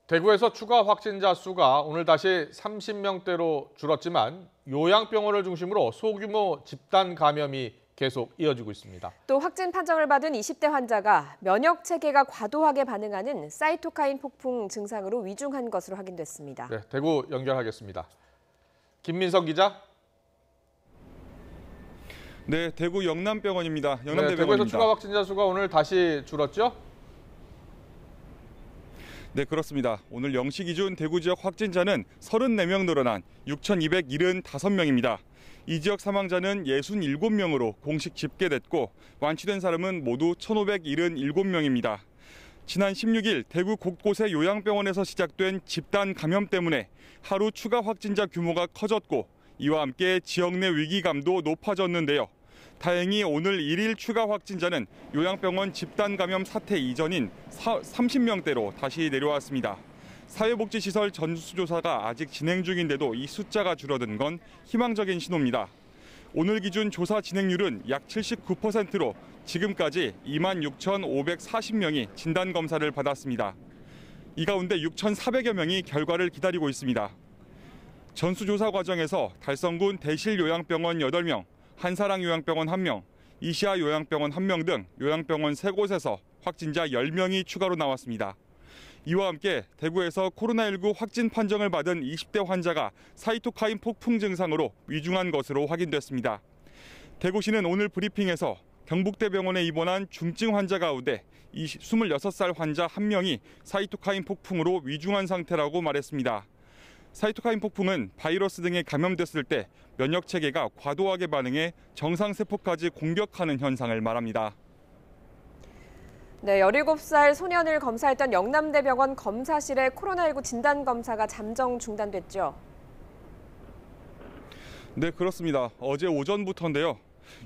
대구에서 추가 확진자 수가 오늘 다시 30명대로 줄었지만 요양병원을 중심으로 소규모 집단 감염이 계속 이어지고 있습니다. 또 확진 판정을 받은 20대 환자가 면역 체계가 과도하게 반응하는 사이토카인 폭풍 증상으로 위중한 것으로 확인됐습니다. 네, 대구 연결하겠습니다. 김민석 기자. 네, 대구 영남병원입니다. 영남대병원입니다. 네, 대구에서 추가 확진자 수가 오늘 다시 줄었죠? 네, 그렇습니다. 오늘 0시 기준 대구 지역 확진자는 34명 늘어난 6,275명입니다. 이 지역 사망자는 67명으로 공식 집계됐고 완치된 사람은 모두 1,577명입니다. 지난 16일 대구 곳곳의 요양병원에서 시작된 집단 감염 때문에 하루 추가 확진자 규모가 커졌고 이와 함께 지역 내 위기감도 높아졌는데요. 다행히 오늘 1일 추가 확진자는 요양병원 집단 감염 사태 이전인 30명대로 다시 내려왔습니다. 사회복지시설 전수조사가 아직 진행 중인데도 이 숫자가 줄어든 건 희망적인 신호입니다. 오늘 기준 조사 진행률은 약 79%로 지금까지 26,540명이 진단검사를 받았습니다. 이 가운데 6,400여 명이 결과를 기다리고 있습니다. 전수조사 과정에서 달성군 대실요양병원 8명, 한사랑 요양병원 1명, 이시아 요양병원 1명 등 요양병원 3곳에서 확진자 10명이 추가로 나왔습니다. 이와 함께 대구에서 코로나19 확진 판정을 받은 20대 환자가 사이토카인 폭풍 증상으로 위중한 것으로 확인됐습니다. 대구시는 오늘 브리핑에서 경북대병원에 입원한 중증 환자 가운데 26살 환자 1명이 사이토카인 폭풍으로 위중한 상태라고 말했습니다. 사이토카인 폭풍은 바이러스 등에 감염됐을 때 면역 체계가 과도하게 반응해 정상세포까지 공격하는 현상을 말합니다. 네, 17살 소년을 검사했던 영남대병원 검사실의 코로나19 진단검사가 잠정 중단됐죠. 네, 그렇습니다. 어제 오전부터인데요.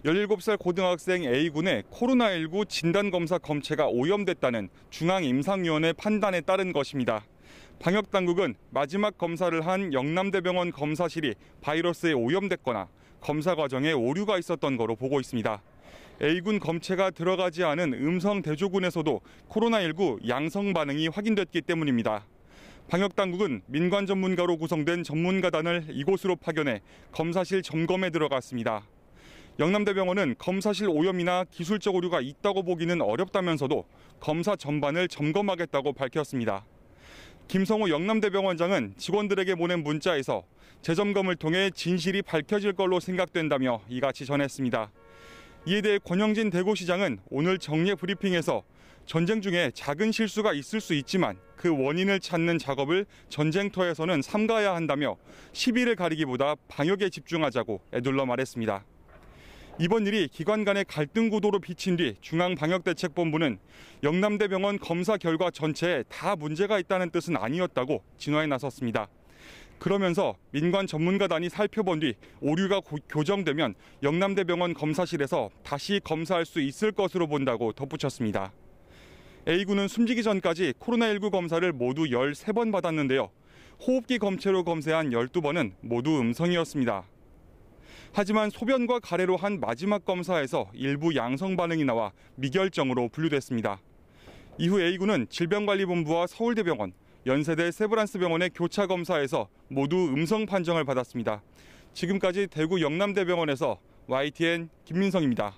17살 고등학생 A군의 코로나19 진단검사 검체가 오염됐다는 중앙임상위원회 판단에 따른 것입니다. 방역당국은 마지막 검사를 한 영남대병원 검사실이 바이러스에 오염됐거나 검사 과정에 오류가 있었던 거로 보고 있습니다. A군 검체가 들어가지 않은 음성 대조군에서도 코로나19 양성 반응이 확인됐기 때문입니다. 방역당국은 민관 전문가로 구성된 전문가단을 이곳으로 파견해 검사실 점검에 들어갔습니다. 영남대병원은 검사실 오염이나 기술적 오류가 있다고 보기는 어렵다면서도 검사 전반을 점검하겠다고 밝혔습니다. 김성호 영남대병원장은 직원들에게 보낸 문자에서 재점검을 통해 진실이 밝혀질 걸로 생각된다며 이같이 전했습니다. 이에 대해 권영진 대구시장은 오늘 정례 브리핑에서 전쟁 중에 작은 실수가 있을 수 있지만 그 원인을 찾는 작업을 전쟁터에서는 삼가야 한다며 시비를 가리기보다 방역에 집중하자고 에둘러 말했습니다. 이번 일이 기관 간의 갈등 구도로 비친 뒤 중앙방역대책본부는 영남대병원 검사 결과 전체에 다 문제가 있다는 뜻은 아니었다고 진화에 나섰습니다. 그러면서 민관 전문가단이 살펴본 뒤 오류가 교정되면 영남대병원 검사실에서 다시 검사할 수 있을 것으로 본다고 덧붙였습니다. A군은 숨지기 전까지 코로나19 검사를 모두 13번 받았는데요. 호흡기 검체로 검사한 12번은 모두 음성이었습니다. 하지만 소변과 가래로 한 마지막 검사에서 일부 양성 반응이 나와 미결정으로 분류됐습니다. 이후 A군은 질병관리본부와 서울대병원, 연세대 세브란스병원의 교차 검사에서 모두 음성 판정을 받았습니다. 지금까지 대구 영남대병원에서 YTN 김민성입니다.